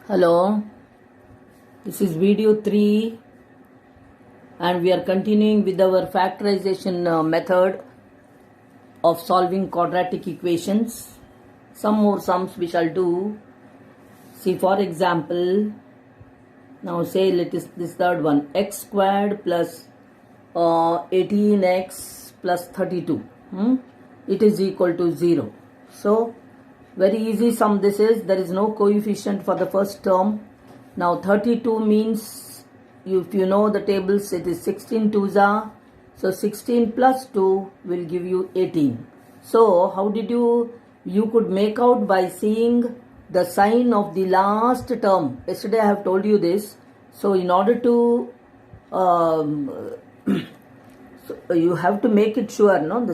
Hello, this is video 3 and we are continuing with our factorization method of solving quadratic equations. Some more sums we shall do. See, for example, now say let us this third one, x squared plus 18x plus 32. It is equal to 0. So very easy sum this is. There is no coefficient for the first term. Now 32 means, if you know the tables, it is 16 twos are. So 16 plus 2 will give you 18. So how did you could make out by seeing the sign of the last term. Yesterday I have told you this. So in order to so you have to make it sure, no?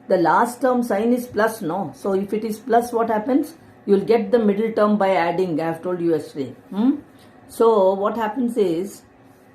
The last term sign is plus, no? So if it is plus, what happens? You will get the middle term by adding. I have told you yesterday. So what happens is,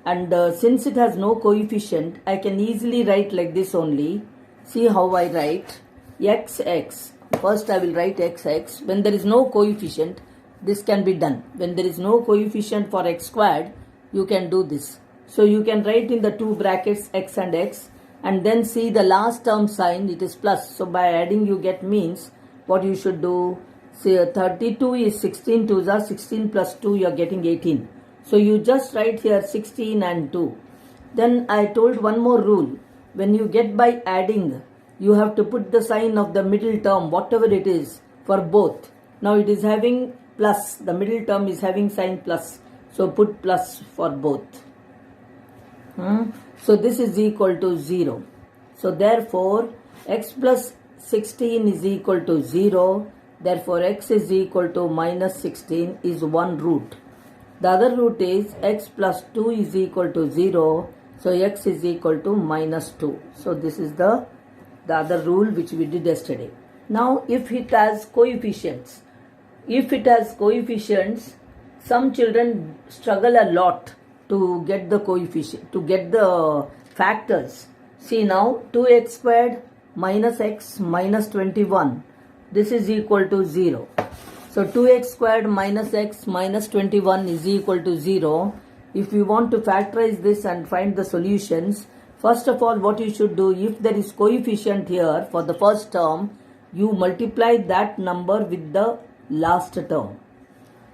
and since it has no coefficient, I can easily write like this only. See how I write xx. First I will write xx. When there is no coefficient, this can be done. When there is no coefficient for x squared, you can do this. So you can write in the two brackets x and x, and then see the last term sign, it is plus. So by adding you get means what you should do. Say 32 is 16 twos are 16 plus 2, you are getting 18. So you just write here 16 and 2. Then I told one more rule. When you get by adding, you have to put the sign of the middle term, whatever it is, for both. Now it is having plus, the middle term is having sign plus. So put plus for both. So this is equal to 0. So therefore x plus 16 is equal to 0. Therefore x is equal to minus 16 is one root. The other root is x plus 2 is equal to 0. So x is equal to minus 2. So this is the other rule which we did yesterday. Now if it has coefficients, some children struggle a lot to get the coefficient, to get the factors. See now, 2x squared minus x minus 21. This is equal to 0. So 2x squared minus x minus 21 is equal to 0. If you want to factorize this and find the solutions, first of all what you should do, if there is coefficient here for the first term, you multiply that number with the last term.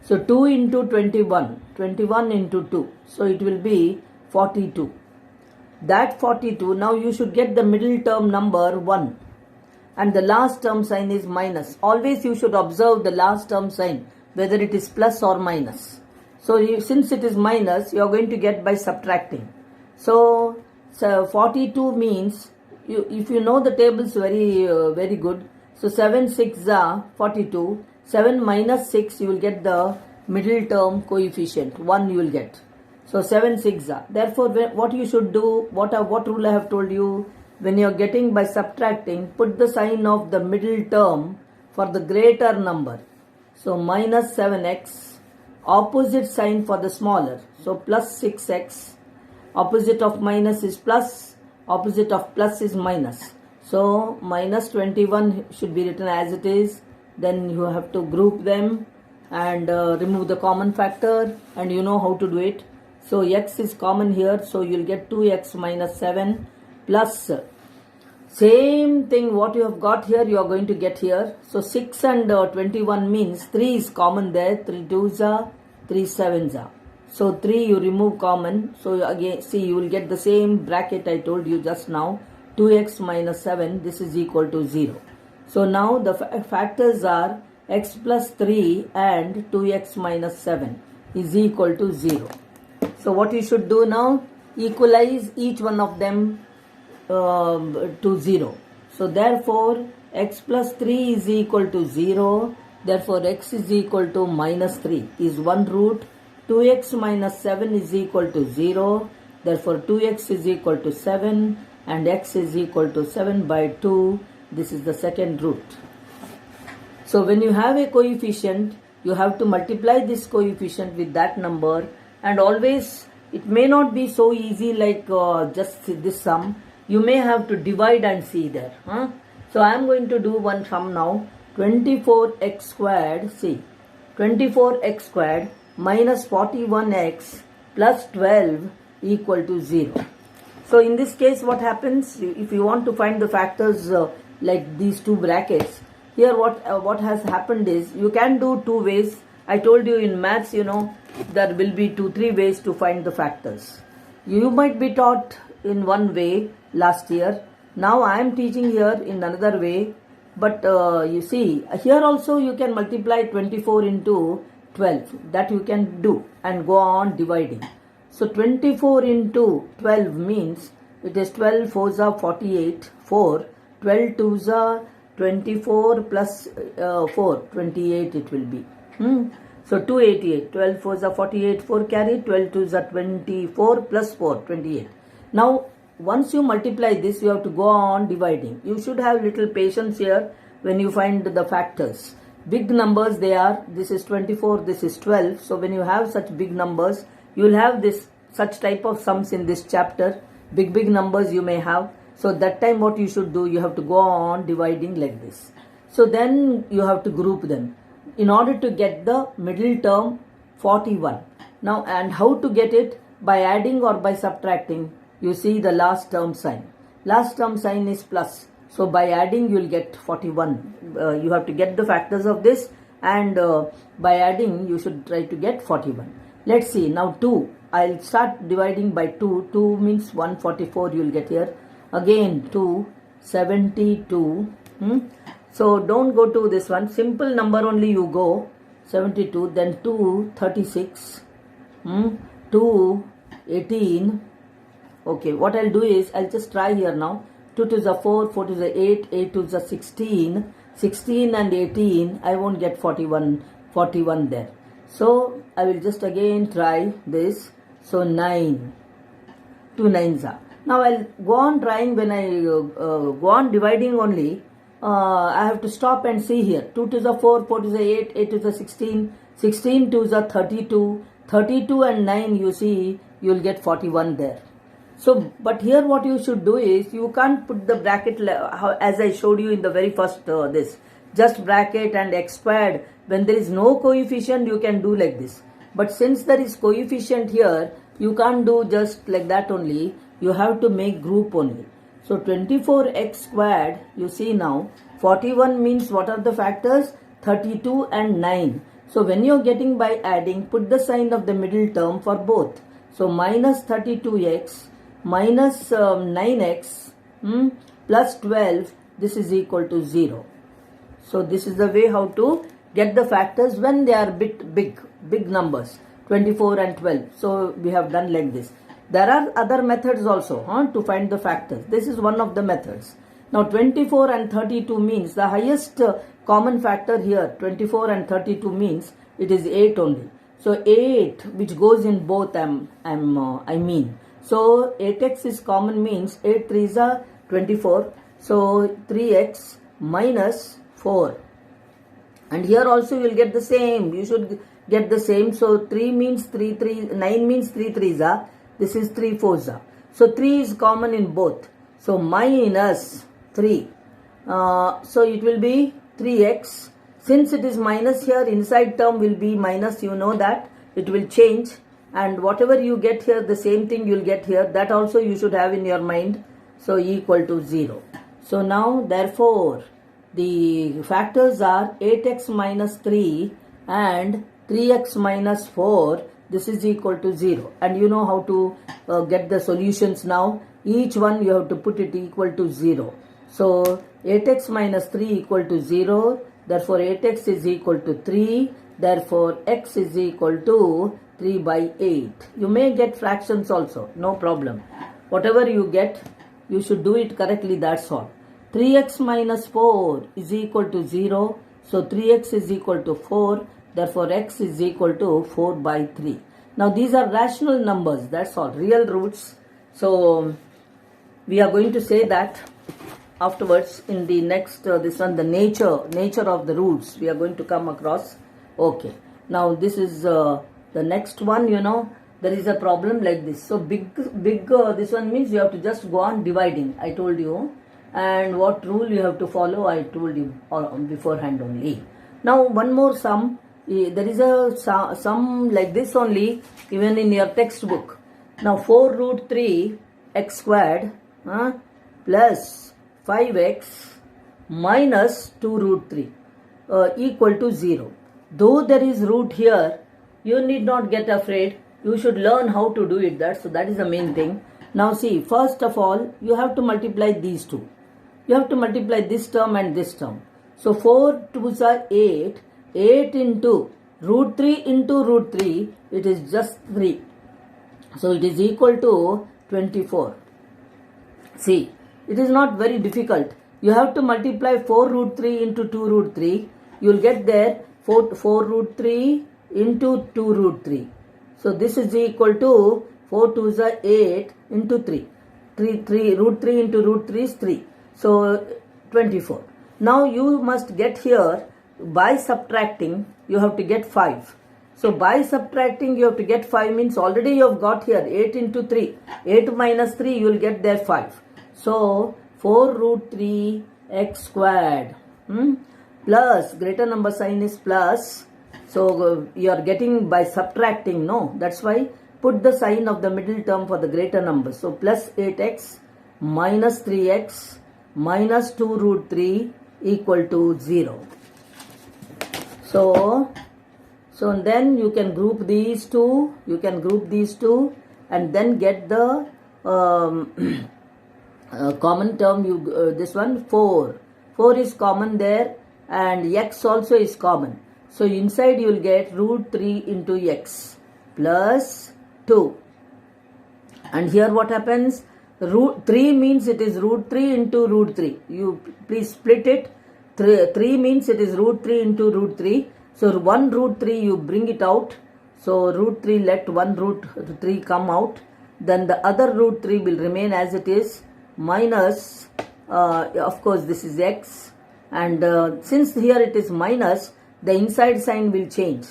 So 2 into 21, 21 into 2. So it will be 42. That 42, now you should get the middle term number 1. And the last term sign is minus. Always you should observe the last term sign, whether it is plus or minus. So since it is minus, you are going to get by subtracting. So 42 means, if you know the tables very good. So 7 6 are 42. 7 minus 6, you will get the middle term coefficient. 1 you will get. So 7 6 are. Therefore, what you should do, what rule I have told you, when you are getting by subtracting, put the sign of the middle term for the greater number. So minus 7x, opposite sign for the smaller. So plus 6x, opposite of minus is plus, opposite of plus is minus. So minus 21 should be written as it is. Then you have to group them and remove the common factor, and you know how to do it. So x is common here, so you will get 2x minus 7 plus same thing what you have got here, you are going to get here. So 6 and 21 means 3 is common there. 3 2s are, 3 7s are. So 3 you remove common. So again, see, you will get the same bracket I told you just now. 2x minus 7, this is equal to 0. So now the factors are x plus 3 and 2x minus 7 is equal to 0. So what you should do now, equalize each one of them to 0. So therefore x plus 3 is equal to 0. Therefore x is equal to minus 3 is one root. 2x minus 7 is equal to 0. Therefore 2x is equal to 7 and x is equal to 7 by 2. This is the second root. So when you have a coefficient, you have to multiply this coefficient with that number, and always it may not be so easy like just this sum. You may have to divide and see there. So I am going to do one sum now. 24x squared, see, 24x squared minus 41x plus 12 equal to 0. So in this case what happens, if you want to find the factors like these two brackets, here what has happened is you can do two ways. I told you in maths, there will be 2-3 ways to find the factors. You might be taught in one way last year. Now I am teaching here in another way. But you see, here also you can multiply 24 into 12. That you can do and go on dividing. So 24 into 12 means it is 12 4s are 48, 4, 12 2s are 24 plus 4, 28 it will be. So 288, 12 4s are 48, 4 carry, 12 2s are 24 plus 4, 28. Now once you multiply this, you have to go on dividing. You should have little patience here when you find the factors. Big numbers they are, this is 24, this is 12. So when you have such big numbers, you will have such type of sums in this chapter. Big numbers you may have. So that time what you should do, you have to go on dividing like this. So then you have to group them in order to get the middle term 41. Now, and how to get it? By adding or by subtracting? You see the last term sign. Last term sign is plus. So by adding you will get 41. You have to get the factors of this, and by adding you should try to get 41. Let's see now 2. I'll start dividing by 2. 2 means 144 you will get here. Again 2, 72. So don't go to this one. Simple number only you go. 72, then 2, 36. 2, 18. Okay, what I'll do is, I'll just try here now. 2 to the 4, 4 to the 8, 8 to the 16, 16 and 18, I won't get 41 there. So, I will just again try this. So, 9, 2 9s are. Now, I'll go on trying. When I go on dividing only, I have to stop and see here. 2 to the 4, 4 to the 8, 8 to the 16, 16 to the 32, 32 and 9 you see, you will get 41 there. So, but here what you should do is, you can't put the bracket as I showed you in the very first this. Just bracket and x squared. When there is no coefficient, you can do like this. But since there is coefficient here, you can't do just like that only. You have to make group only. So, 24x squared, you see now, 41 means what are the factors? 32 and 9. So, when you are getting by adding, put the sign of the middle term for both. So, minus 32x minus 9x plus 12, this is equal to 0. So this is the way how to get the factors when they are big numbers, 24 and 12. So we have done like this. There are other methods also to find the factors. This is one of the methods. Now 24 and 32 means the highest common factor here, 24 and 32 means it is 8 only. So 8 which goes in both I mean. So 8x is common means 8 3s are 24. So 3x minus 4. And here also you will get the same. You should get the same. So 3 means 9 means 3 3s are. This is 3 4s are. So 3 is common in both. So minus 3. So it will be 3x. Since it is minus here, inside term will be minus. You know that. It will change. And whatever you get here, the same thing you will get here. That also you should have in your mind. So equal to 0. So now therefore the factors are 8x minus 3 and 3x minus 4. This is equal to 0. And you know how to get the solutions now. Each one you have to put it equal to 0. So 8x minus 3 equal to 0. Therefore 8x is equal to 3. Therefore x is equal to 3 by 8. You may get fractions also, no problem. Whatever you get, you should do it correctly, that's all. 3x minus 4 is equal to 0. So 3x is equal to 4. Therefore x is equal to 4 by 3. Now these are rational numbers, that's all, real roots. So we are going to say that afterwards in the next, this one, the nature of the roots, we are going to come across. Okay, now this is the next one, there is a problem like this. So big this one means you have to just go on dividing, I told you. And what rule you have to follow, I told you beforehand only. Now one more sum. There is a sum like this only even in your textbook. Now 4 root 3 x squared plus 5x minus 2 root 3 equal to 0. Though there is root here, you need not get afraid. You should learn how to do it. That is the main thing. Now see, first of all, you have to multiply these two. You have to multiply this term and this term. So 4 2s are 8. 8 into root 3 into root 3, it is just 3. So it is equal to 24. See, it is not very difficult. You have to multiply 4 root 3 into 2 root 3. You will get there 4 root 3 into 2 root 3. So this is equal to 4 2s are 8 into 3. 3 root 3 into root 3 is 3. So 24. Now you must get here by subtracting, you have to get 5. So by subtracting you have to get 5 means already you have got here 8 into 3. 8 minus 3 you will get there 5. So 4 root 3 x squared plus greater number sign is plus. So you are getting by subtracting, no? That's why put the sign of the middle term for the greater number. So plus 8x minus 3x minus 2 root 3 equal to 0. So then you can group these two, and then get the common term. This one 4 is common there, and x also is common. So inside you will get root 3 into x plus 2. And here what happens? Root 3 means it is root 3 into root 3. You please split it. 3 means it is root 3 into root 3. So 1 root 3 you bring it out. So root 3, let 1 root 3 come out. Then the other root 3 will remain as it is, minus, of course this is x. And since here it is minus, the inside sign will change.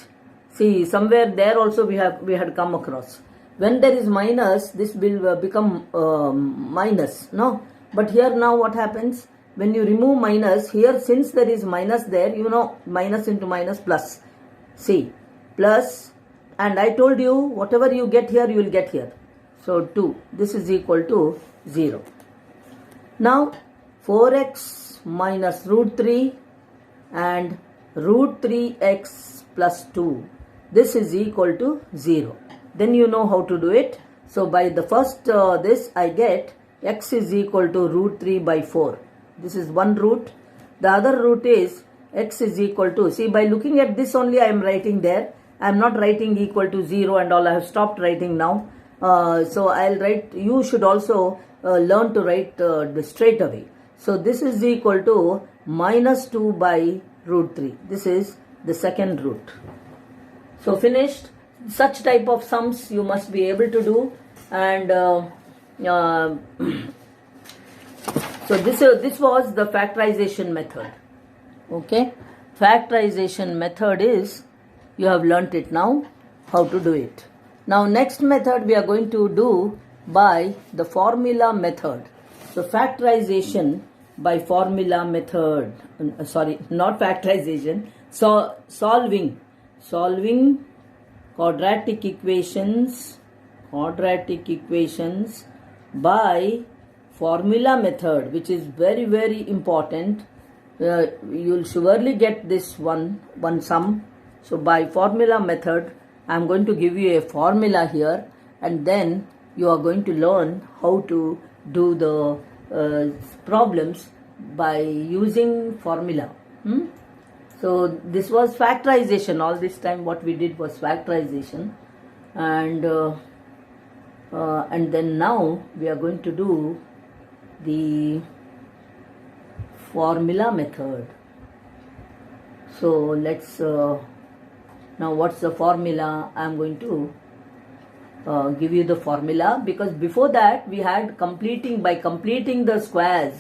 See, somewhere there also we had come across. When there is minus, this will become minus, no? But here now what happens? When you remove minus, here since there is minus there, you know, minus into minus plus. See, plus, and I told you whatever you get here, you will get here. So 2, this is equal to 0. Now 4x minus root 3 and root 3x plus 2. This is equal to 0. Then you know how to do it. So by the first this I get x is equal to root 3 by 4. This is one root. The other root is x is equal to, see, by looking at this only I am writing there. I am not writing equal to 0 and all. I have stopped writing now. So I'll write, you should also learn to write straight away. So this is equal to minus 2 by root 3. This is the second root. So finished. Such type of sums you must be able to do. And so this was the factorization method. Okay, factorization method is, you have learnt it now, how to do it. Now next method we are going to do by the formula method. So factorization by formula method, sorry, not factorization, so solving quadratic equations by formula method, which is very, very important. You'll surely get this one sum. So by formula method, I'm going to give you a formula here, and then you are going to learn how to do the problems by using formula. So this was factorization. All this time what we did was factorization, and then now we are going to do the formula method. So let's now what's the formula? I am going to give you the formula, because before that we had by completing the squares.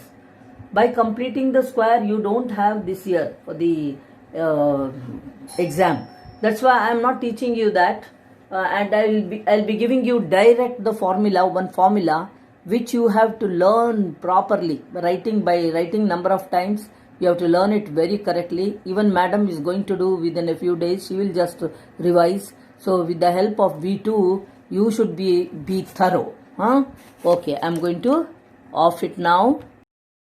By completing the square you don't have this year for the exam. That's why I am not teaching you that, and I'll be giving you direct the formula, one formula which you have to learn properly, by writing number of times. You have to learn it very correctly. Even madam is going to do within a few days. She will just revise. So with the help of V2, you should be thorough. Okay, I'm going to off it now.